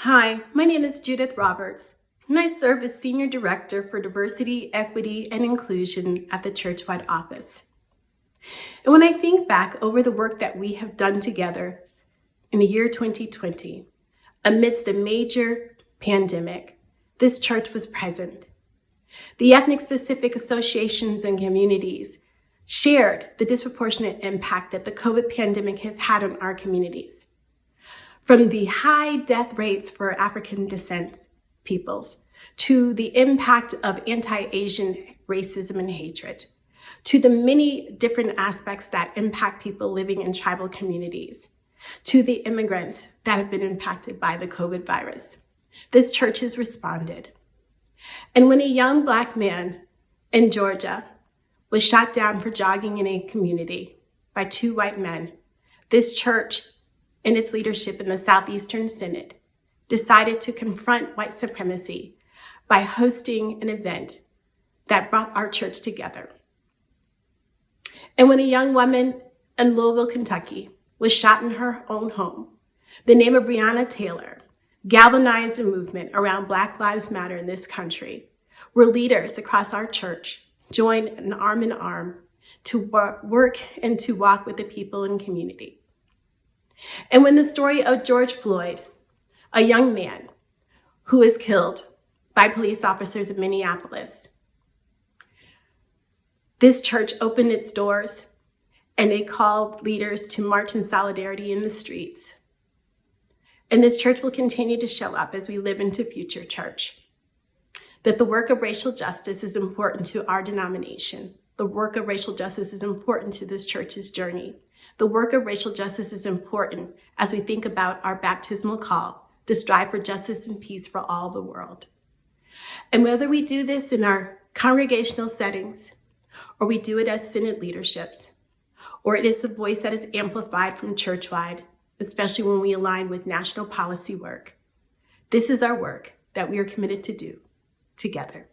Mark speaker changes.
Speaker 1: Hi, my name is Judith Roberts, and I serve as Senior Director for Diversity, Equity, and Inclusion at the Churchwide Office. And when I think back over the work that we have done together in the year 2020, amidst a major pandemic, this church was present. The ethnic-specific associations and communities shared the disproportionate impact that the COVID pandemic has had on our communities. From the high death rates for African descent peoples, to the impact of anti-Asian racism and hatred, to the many different aspects that impact people living in tribal communities, to the immigrants that have been impacted by the COVID virus. This church has responded. And when a young Black man in Georgia was shot down for jogging in a community by two white men, this church and its leadership in the Southeastern Synod decided to confront white supremacy by hosting an event that brought our church together. And when a young woman in Louisville, Kentucky was shot in her own home, the name of Breonna Taylor galvanized a movement around Black Lives Matter in this country, where leaders across our church joined in arm to work and to walk with the people and community. And when the story of George Floyd, a young man who was killed by police officers in Minneapolis, this church opened its doors and they called leaders to march in solidarity in the streets. And this church will continue to show up as we live into future church. That the work of racial justice is important to our denomination. The work of racial justice is important to this church's journey. The work of racial justice is important as we think about our baptismal call to strive for justice and peace for all the world. And whether we do this in our congregational settings, or we do it as synod leaderships, or it is the voice that is amplified from churchwide, especially when we align with national policy work, this is our work that we are committed to do together.